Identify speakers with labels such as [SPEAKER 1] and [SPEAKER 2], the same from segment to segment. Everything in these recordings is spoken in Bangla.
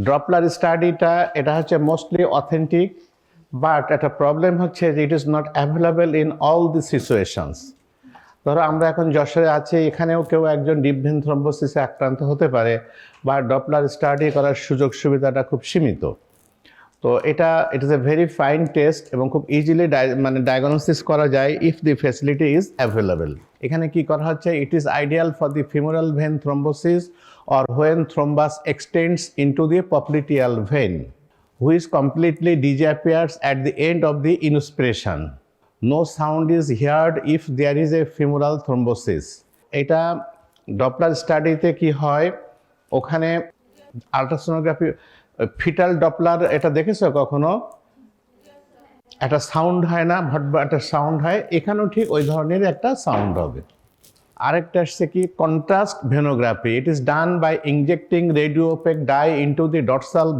[SPEAKER 1] ডপলার স্টাডিটা এটা হচ্ছে মোস্টলি অথেন্টিক, বাট একটা প্রবলেম হচ্ছে যে it is not available in all the situations. ধরো আমরা এখন যশোরে আছি, এখানেও কেউ একজন ডিপ ভেন থ্রম্বোসিসে আক্রান্ত হতে পারে, বা ডপলার স্টাডি করার সুযোগ সুবিধাটা খুব সীমিত। তো it is a very fine test এবং খুব ইজিলি ডায়াগনোসিস করা যায় if the facility is available. এখানে কি করা হচ্ছে, it is ideal for the femoral when thrombosis or when thrombus extends into the popliteal vein, which completely disappears at the end of the inspiration. No sound is heard if there is a femoral thrombosis. এটা ডপলার স্টাডিতে কি হয়, ওখানে আল্ট্রাসোনোগ্রাফি ফিটাল ডপলার এটা দেখেছো কখনো? একটা সাউন্ড হয় না, ভটভট একটা সাউন্ড হয়, এখানেও ঠিক ওই ধরনের একটা সাউন্ড হবে। আরেকটা আসছে কি contrast venography. It is done by injecting radio opaque dye into the dorsal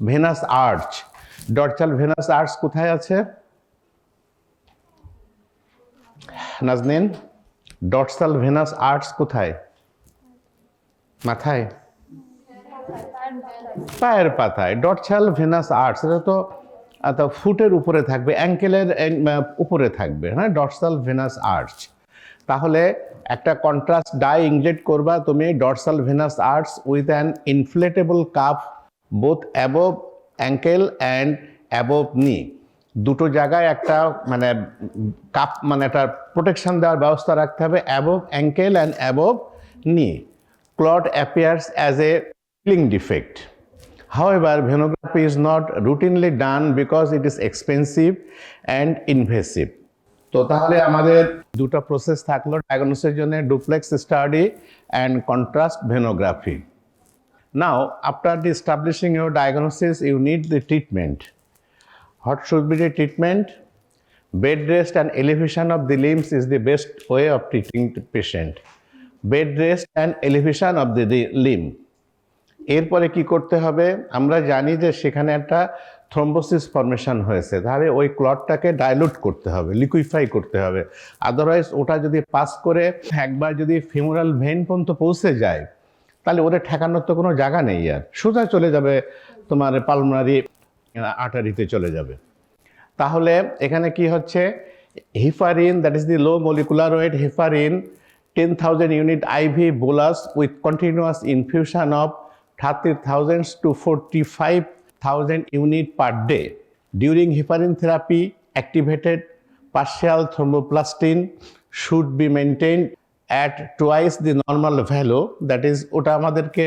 [SPEAKER 1] venous arch. Dorsal venous arch কোথায় আছে নাজনীন? ডর্সাল ভেনাস আর্চ কোথায়? মাথায়? পায়ের পাতায়। ডর্সাল ভেনাস আর্চ এটা তো ফুটের উপরে থাকবে, অ্যাঙ্কেলের উপরে থাকবে, হ্যাঁ, ডর্সাল ভেনাস আর্চ। তাহলে একটা কন্ট্রাস্ট ডাই ইনজেক্ট করবা তুমি dorsal venous arch with an inflatable cuff both above ankle and above knee. দুটো জায়গায় একটা কাপ একটা প্রোটেকশন দেওয়ার ব্যবস্থা রাখতে হবে above ankle and above knee. Clot appears as a filling defect. However, venography is not routinely done because it is expensive and invasive. তো তাহলে আমাদের দুটো প্রসেস থাকলো ডায়াগনোসিসের জন্য, duplex study and contrast venography. Now after the establishing your diagnosis you need the treatment. What should be the treatment? Bed rest and elevation of the limbs is the best way of treating the patient. Bed rest and elevation of the limb. এরপরে কি করতে হবে, আমরা জানি যে সেখানে একটা থ্রম্বোসিস ফর্মেশন হয়েছে, তাহলে ওই ক্লটটাকে ডাইলুট করতে হবে, লিকুইফাই করতে হবে। আদারওয়াইজ ওটা যদি পাস করে একবার যদি ফিমোরাল ভেন পর্যন্ত পৌঁছে যায়, তাহলে ওটা ঠেকানোর তো কোনো জায়গা নেই, আর সোজা চলে যাবে তোমার পালমোনারি আর্টারিতে চলে যাবে। তাহলে এখানে কি হচ্ছে, heparin, that is the low molecular weight heparin 10,000 unit IV bolus with continuous infusion of 30,000 to 45,000 units per day. During heparin therapy, activated partial thromboplastin should be maintained at twice the normal value. That is, ওটা আমাদেরকে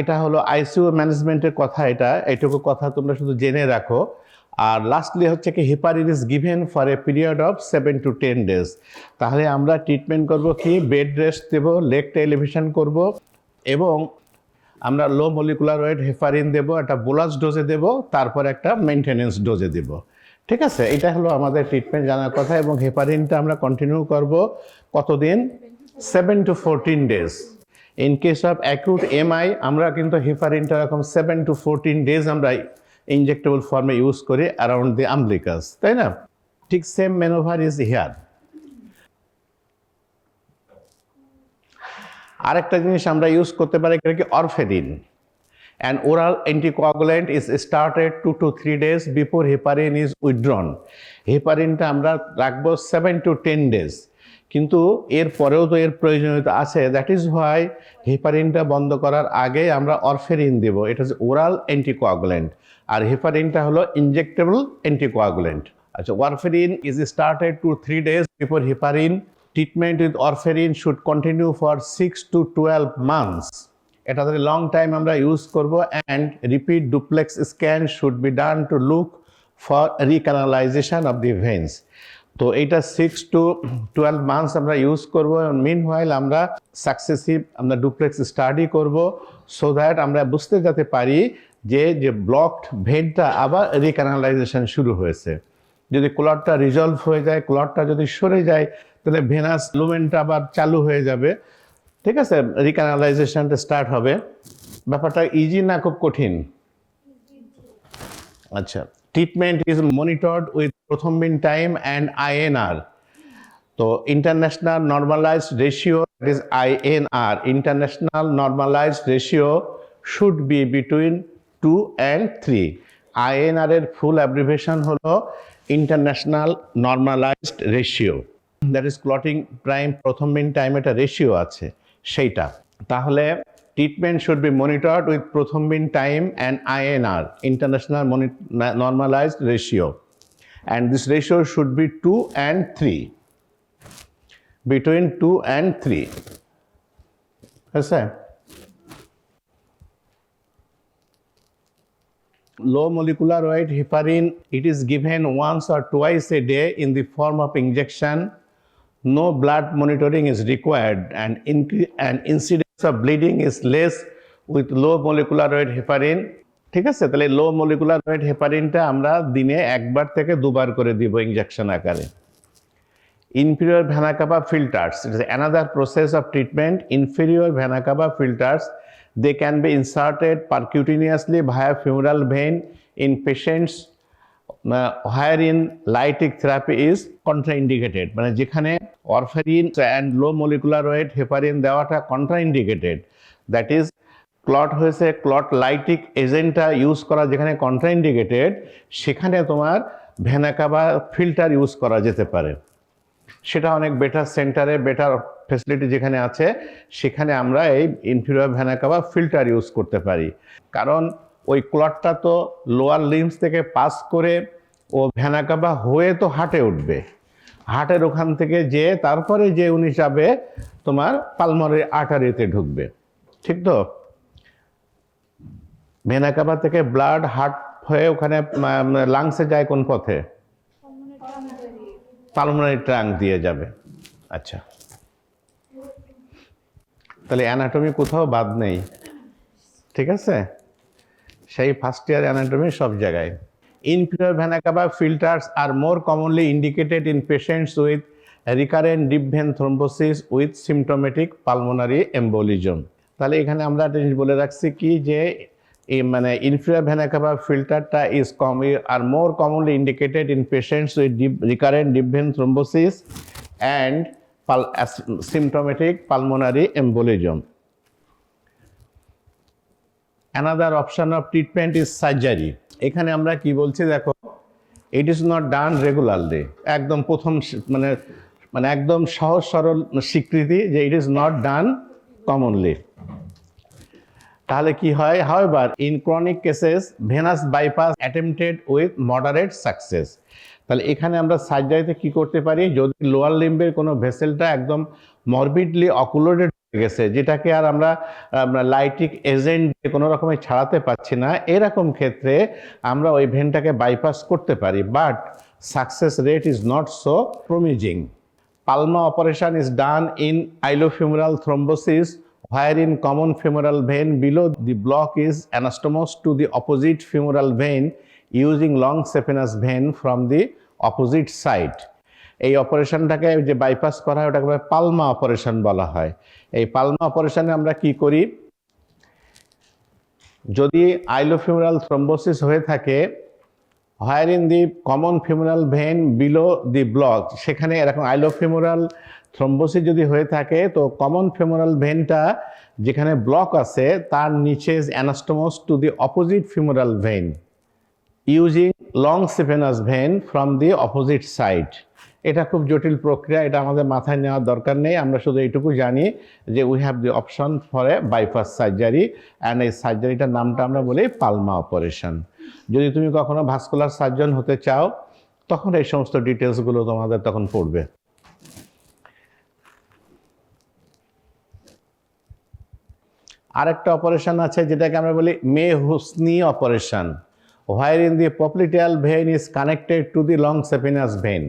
[SPEAKER 1] এটা হলো ICU ম্যানেজমেন্টের কথা, এইটুকু কথা তোমরা শুধু জেনে রাখো। আর লাস্টলি হচ্ছে কি heparin is given for a period of 7 to 10 days। তাহলে আমরা ট্রিটমেন্ট করব কি, বেড রেস্ট দেবো, লেগটা এলিভেশন করব, এবং আমরা লো মলিকুলার ওয়েট হেপারিন দেবো, একটা বোলাস ডোজে দেবো, তারপর একটা মেনটেনেন্স ডোজে দেব। ঠিক আছে, এটা হলো আমাদের ট্রিটমেন্ট জানার কথা। এবং হেপারিনটা আমরা কন্টিনিউ করব কতদিন? 7 to 14 days। In case of acute MI আমরা কিন্তু হেপারিনটা এরকম 7 to 14 days আমরা ইনজেক্টেবল ফর্মে ইউজ করি অ্যারাউন্ড দি আমব্লিকাস, তাই না? ঠিক সেম ম্যানোভার ইজ হিয়ার। আরেকটা জিনিস আমরা ইউজ করতে পারি কি, warfarin. An oral anticoagulant is started 2 to 3 days before heparin is withdrawn. হেপারিনটা আমরা রাখবো 7 to 10 days, কিন্তু এর পরেও তো এর প্রয়োজনীয়তা আছে। দ্যাট ইজ হোয়াই হেপারিনটা বন্ধ করার আগে আমরা অরফেরিন দেব। এটা হচ্ছে ওরাল অ্যান্টিকোয়াগুলেন্ট, আর হেপারিনটা হলো ইনজেক্টেবল অ্যান্টিকোয়াগুলেন্ট। আচ্ছা, warfarin is started 2 to 3 days before heparin. Treatment with warfarin should continue for 6 to 12 months. It is a long time আমরা ইউজ করব, and repeat duplex scan should be done to look for recanalization of the veins. তো এটা 6 to 12 months আমরা ইউজ করব। মিনওয়াইল আমরা সাকসেসিভ আমরা ডুপ্লেক্স স্টাডি করব, সো দ্যাট আমরা বুঝতে যেতে পারি যে ব্লকড ভেনটা আবার রিক্যানালাইজেশন শুরু হয়েছে। যদি ক্লটটা রিজলভ হয়ে যায়, ক্লটটা যদি সরে যায়, তাহলে ভেনাস লুমেনটা আবার চালু হয়ে যাবে। ঠিক আছে, রিক্যানালাইজেশনটা স্টার্ট হবে। ব্যাপারটা ইজি না খুব কঠিন? আচ্ছা, treatment is monitored with prothrombin time and INR। তো international normalized ratio is INR, international normalized ratio should be between 2 and 3. INR এর ফুল অ্যাব্রিভিয়েশন হলো international normalized ratio, that is clotting prime prothrombin time একটা রেশিও আছে সেইটা। তাহলে treatment should be monitored with prothrombin time and INR, international normalized ratio, and this ratio should be 2 and 3, between 2 and 3. Yes, low molecular weight heparin, it is given once or twice a day in the form of injection. No blood monitoring is required, and incidence of bleeding is less with low molecular weight heparin. ঠিক আছে, তাহলে লো মলিকুলার ওয়েট হেপারিনটা আমরা দিনে একবার থেকে দুবার করে দিব ইনজেকশন আকারে। Inferior vena cava filters, it is another process of treatment. Inferior vena cava filters, they can be inserted percutaneously via femoral vein in patients wherein lytic therapy is contraindicated, মানে যেখানে warfarin and low molecular weight heparin দেওয়াটা কন্ট্রাইন্ডিকেটেড, দ্যাট ইজ ক্লট হয়েছে, ক্লট লাইটিক এজেন্টটা ইউজ করা যেখানে কন্ট্রাইন্ডিকেটেড, সেখানে তোমার ভেনা কাভা ফিল্টার ইউজ করা যেতে পারে। সেটা অনেক বেটার সেন্টারে, বেটার ফেসিলিটি যেখানে আছে সেখানে আমরা এই inferior vena CAVA filter use করতে পারি। কারণ ওই ক্লটটা তো লোয়ার লিম্বস থেকে পাস করে ও ভেনা কাভা হয়ে তো হার্টে উঠবে, হার্টের ওখান থেকে যে তারপরে যে উনি যাবে তোমার পালমোনারি আর্টারিতে ঢুকবে, ঠিক তো? ভেনা কাভা থেকে ব্লাড হার্ট হয়ে ওখানে লাংসে যায় কোন পথে? পালমোনারি ট্রাঙ্ক দিয়ে যাবে। আচ্ছা, তাহলে অ্যানাটমি কোথাও বাদ নেই, ঠিক আছে? সেই ফার্স্ট ইয়ার অ্যানাটমি সব জায়গায়। Inferior vena cava filters are more commonly indicated in patients with recurrent deep vein thrombosis with symptomatic pulmonary embolism. তাহলে এখানে আমরা একটা জিনিস বলে রাখছি কি, যে মানে ইনফিরিয়র ভেনা কাভা ফিল্টারটা is are more commonly indicated in patients with recurrent deep vein thrombosis and symptomatic pulmonary embolism. Another option of treatment is surgery. এখানে আমরা কি বলছি দেখো, it is not done regularly, একদম প্রথম মানে একদম সহজ সরল স্বীকৃতি যে it is not done commonly। তাহলে কি হয়? However, in chronic cases, venous bypass attempted with moderate success. তাহলে এখানে আমরা সার্জারিতে কি করতে পারি, যদি লোয়ার লিম্বের কোনো ভেসেলটা একদম মরবিডলি অকুলোডেড হয়ে গেছে, যেটাকে আর আমরা লাইটিক এজেন্ট কোনো রকমের ছাড়াতে পারছি না, এরকম ক্ষেত্রে আমরা ওই ভেনটাকে বাইপাস করতে পারি, but success rate is not so promising. Palma operation is done in iliofemoral thrombosis wherein common femoral vein below the block is anastomosed to the opposite femoral vein using long saphenous vein from the opposite side. এই অপারেশনটাকে যে বাইপাস করা হয় ওটাকে পালমা অপারেশন বলা হয়। এই পালমা অপারেশনে আমরা কি করি, যদি আইলোফিউমারাল থ্রোম্বোসিস হয়ে থাকে wherein the common femoral vein below the block, সেখানে এরকম আইলোফিউমারাল থ্রোম্বোসিস যদি হয়ে থাকে তো কমন ফিমোরাল ভেনটা যেখানে ব্লক আছে তার নিচে anastomose to the opposite femoral vein using long saphenous vein from the opposite side. এটা খুব জটিল প্রক্রিয়া, এটা আমাদের মাথায় নেওয়ার দরকার নেই, আমরা শুধু এইটুকু জানি যে we have the option for a bypass surgery, and এই সার্জারিটার নামটা আমরা বলি পালমা অপারেশন। যদি তুমি কখনো ভাস্কুলার সার্জন হতে চাও তখন এই সমস্ত ডিটেলসগুলো তোমাদের তখন পড়বে। আরেকটা অপারেশন আছে যেটাকে আমরা বলি মেহুসনি operation, wherein the popliteal vein is connected to the long saphenous vein.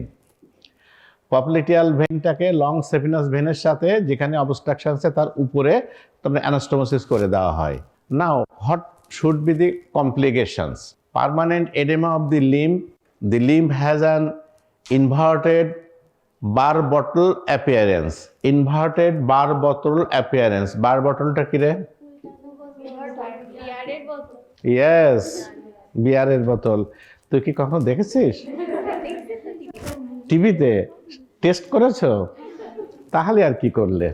[SPEAKER 1] Popliteal ভেনটাকে লং সেপিনাস ভেনের সাথে যেখানে অবস্ট্রাকশন আছে তার উপরে তোমরা অ্যানাস্টোমোসিস করে দেওয়া হয়। Now what should be the complications? Permanent edema of the limb has an inverted bar bottle appearance. Inverted bar bottle appearance, bar বটলটা কি রে? ইয়েস, বিয়ারের বোতল। তুই কি কখনো দেখেছিস টিভিতে? টেস্ট করেছো? তাহলে আর কি করলে?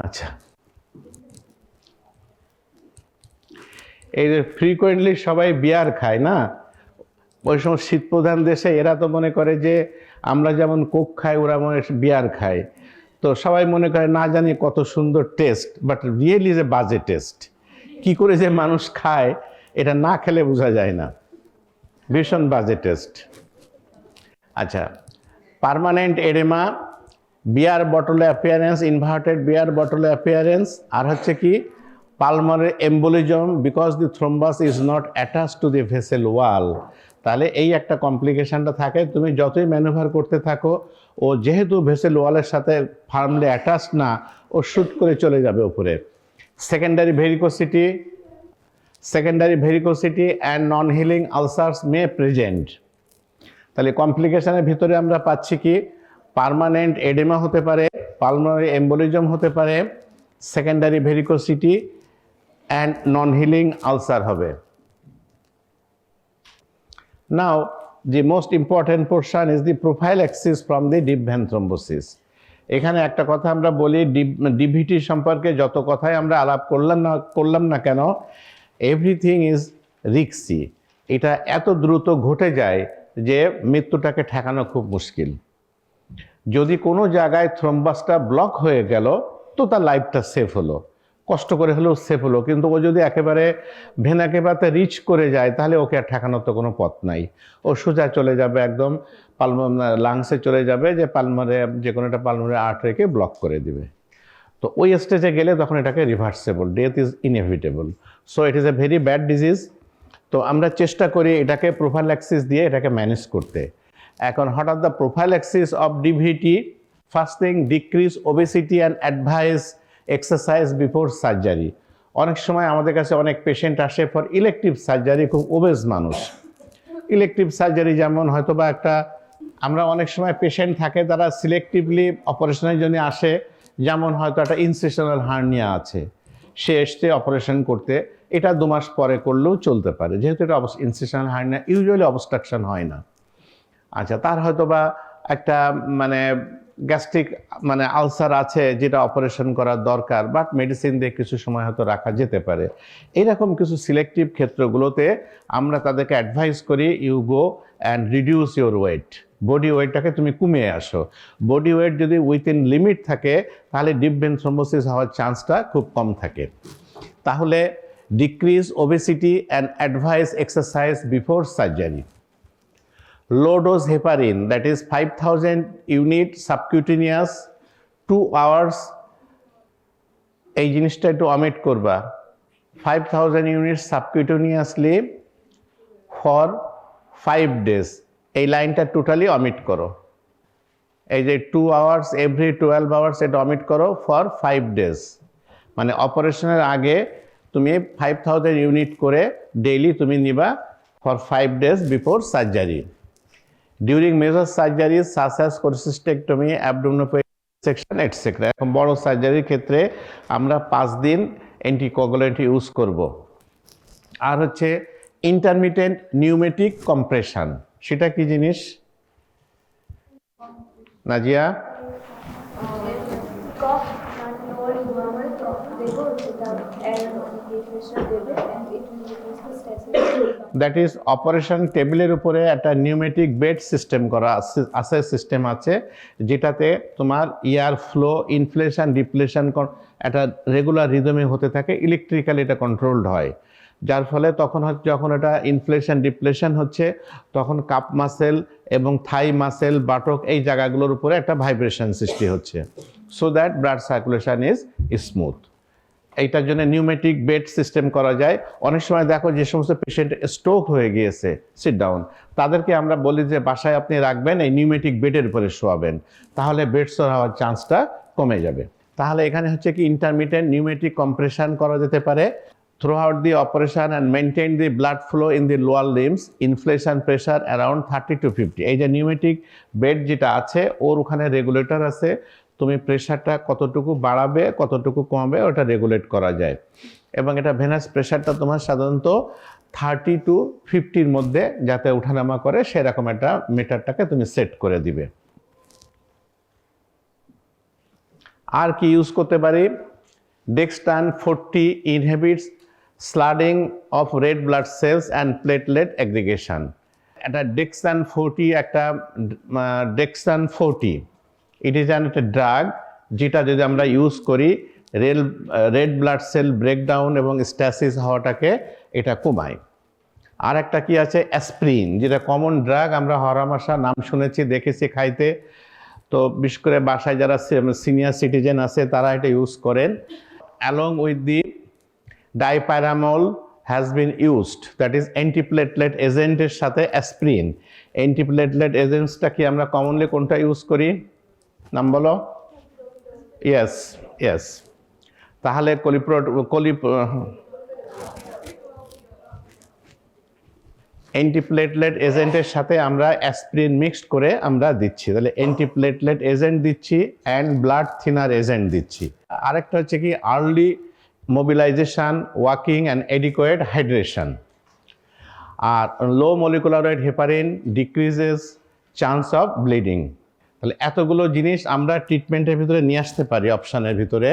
[SPEAKER 1] আচ্ছা, এই যে ফ্রিকোয়েন্টলি সবাই বিয়ার খায় না, ওই সময় শীতপ্রধান দেশে এরা তো মনে করে যে আমরা যেমন কোক খাই ওরা মনে বিয়ার খায়, তো সবাই মনে করে না জানি কত সুন্দর টেস্ট, বাট রিয়েলি যে বাজে টেস্ট। কি করে যে মানুষ খায় এটা না খেলে বোঝা যায় না, ভীষণ বাজে টেস্ট। আচ্ছা, permanent edema, beer bottle appearance, inverted beer bottle appearance, আর হচ্ছে কি pulmonary embolism because the thrombus is not attach to the vessel wall. তাহলে এই একটা কমপ্লিকেশনটা থাকে, তুমি যতই ম্যানুভার করতে থাকো ও যেহেতু ভেসেল ওয়ালের সাথে ফার্মলি অ্যাটাচ না, ও শুট করে চলে যাবে উপরে। Secondary varicosity and non healing ulcers may present. তাহলে কমপ্লিকেশনের ভিতরে আমরা পাচ্ছি কি পার্মানেন্ট এডেমা হতে পারে, পালমারি এম্বোলিজম হতে পারে, secondary varicosity and non healing ulcer হবে। Now the most important portion is the prophylaxis from the deep vein thrombosis. এখানে একটা কথা আমরা বলি, ডিভিটি সম্পর্কে যত কথাই আমরা আলাপ করলাম না কেন, এভরিথিং ইজ রিস্কি। এটা এত দ্রুত ঘটে যায় যে মৃত্যুটাকে ঠেকানো খুব মুশকিল। যদি কোনো জায়গায় থ্রোম্বাসটা ব্লক হয়ে গেল তো তার লাইফটা সেফ হলো, কষ্ট করে হলেও সেফ হলো, কিন্তু ও যদি একেবারে ভেনাকেবাতে রিচ করে যায় তাহলে ওকে আর ঠেকানোর তো কোনো পথ নাই, ও সোজা চলে যাবে একদম লাংসে চলে যাবে, যে পালমারে যে কোনো একটা পালমারে আর্টারিকে ব্লক করে দিবে। তো ওই স্টেজে গেলে তখন এটাকে reversible, death is inevitable. So it is a very bad disease. তো আমরা চেষ্টা করি এটাকে প্রোফাইল্যাক্সিস দিয়ে এটাকে ম্যানেজ করতে। এখন হঠাৎ the prophylaxis of ডিভিটি, first thing decrease obesity and advice exercise before surgery. অনেক সময় আমাদের কাছে অনেক পেশেন্ট আসে ফর ইলেকটিভ সার্জারি, খুব ওবেজ মানুষ। ইলেকটিভ সার্জারি যেমন হয়তো বা একটা, আমরা অনেক সময় পেশেন্ট থাকে তারা সিলেক্টিভলি অপারেশনের জন্য আসে, যেমন হয়তো একটা ইনসিশনাল হার্নিয়া আছে, সে এসছে অপারেশন করতে, এটা 2 মাস পরে করলেও চলতে পারে, যেহেতু এটা ইনসিশনাল হার্নিয়া ইউজুয়ালি অবস্ট্রাকশন হয় না। আচ্ছা, তার হয়তো বা একটা গ্যাস্ট্রিক আলসার আছে যেটা অপারেশন করার দরকার, বাট মেডিসিন দিয়ে কিছু সময় হয়তো রাখা যেতে পারে। এইরকম কিছু সিলেক্টিভ ক্ষেত্রগুলোতে আমরা তাদেরকে অ্যাডভাইস করি you go and reduce your weight, body ওয়েটটাকে তুমি কমিয়ে আসো। বডি ওয়েট যদি উইথিন লিমিট থাকে তাহলে ডিপ ভেন থ্রোম্বোসিস হওয়ার চান্সটা খুব কম থাকে। তাহলে decrease obesity and advice exercise before surgery. Low dose heparin, that is 5000 unit subcutaneous 2 hours, এই জিনিসটা একটু অমিট করবা, 5000 units subcutaneously for 5 days, এই লাইনটা টোটালি অমিট করো। এই যে 2 hours every 12 hours এটা অমিট করো ফর 5 days, মানে অপারেশনের আগে তুমি 5000 ইউনিট করে ডেইলি তুমি নিবা for 5 days before surgery. During major surgeries such as cholecystectomy, abdominoplasty section, etc. এখন বড় সার্জারির ক্ষেত্রে আমরা 5 দিন অ্যান্টিকোয়াগুলেন্ট ইউজ করব। আর হচ্ছে ইন্টারমিটেন্ট নিউমেটিক কম্প্রেশন, সেটা কি জিনিস নাজিয়া? দ্যাট ইজ অপারেশন টেবিলের উপরে একটা নিউমেটিক বেড সিস্টেম করা আছে, সিস্টেম আছে যেটাতে তোমার ইয়ার ফ্লো, ইনফ্লেশন, ডিপ্লেশন একটা রেগুলার রিদমে হতে থাকে, ইলেকট্রিক্যালি এটা কন্ট্রোলড হয়, যার ফলে তখন যখন এটা ইনফ্লেশন ডিপ্লেশন হচ্ছে তখন কাপ মাসেল এবং থাই মাসেল, বাটক, এই জায়গাগুলোর উপরে একটা ভাইব্রেশন সৃষ্টি হচ্ছে, so that blood circulation is smooth. এইটার জন্য নিউমেটিক বেড সিস্টেম করা যায়। অনেক সময় দেখো যে সমস্ত পেশেন্ট স্ট্রোক হয়ে গিয়েছে, সিট ডাউন, তাদেরকে আমরা বলি যে বাসায় আপনি রাখবেন, এই নিউমেটিক বেডের উপরে শোয়াবেন, তাহলে বেড সোর হওয়ার চান্সটা কমে যাবে। তাহলে এখানে হচ্ছে কি ইন্টারমিটেন্ট নিউমেটিক কম্প্রেশন করা যেতে পারে throughout the operation and maintain the blood flow in the lower limbs, inflation pressure around 30 to 50. এই যে নিউমেটিক বেড যেটা আছে ওর ওখানে রেগুলেটর আছে, তুমি প্রেশারটা কতটুকু বাড়াবে কতটুকু কমাবে ওটা রেগুলেট করা যায়, এবং এটা ভেনাস প্রেশারটা তোমার সাধারণত 30 to 50-র মধ্যে যাতে ওঠানামা করে সেরকম একটা মিটারটাকে তুমি সেট করে দিবে। আর কি ইউজ করতে পারি? Dextran 40 inhibits sludging of red blood cells and platelet aggregation. একটা ডেক্সান 40 ইট ইজ অ্যান একটা ড্রাগ, যেটা যদি আমরা ইউজ করি রেড ব্লাড সেল ব্রেকডাউন এবং স্ট্যাসিস হওয়াটাকে এটা কমায়। আর একটা কি আছে, অ্যাসপ্রিন, যেটা কমন ড্রাগ, আমরা হরহামেশা নাম শুনেছি, দেখেছি খাইতে। তো বিশেষ করে বাসায় যারা সিনিয়র সিটিজেন আছে তারা এটা ইউজ করেন। Along with the dipyridamole has been used, that is antiplatelet এজেন্টের সাথে অ্যাসপ্রিন। অ্যান্টিপ্লেটলেট এজেন্টসটা কি আমরা কমনলি কোনটা ইউজ করি? নাম বলো। Yes yes. তাহলে অ্যান্টিপ্লেটলেট এজেন্টের সাথে আমরা অ্যাসপ্রিন মিক্সড করে আমরা দিচ্ছি, তাহলে অ্যান্টিপ্লেটলেট এজেন্ট দিচ্ছি অ্যান্ড ব্লাড থিনার এজেন্ট দিচ্ছি। আরেকটা হচ্ছে কি early mobilization, walking and adequate hydration. আর low molecular weight heparin decreases chance of bleeding. তাহলে এতগুলো জিনিস আমরা ট্রিটমেন্টের ভিতরে নিয়ে আসতে পারি অপশানের ভিতরে।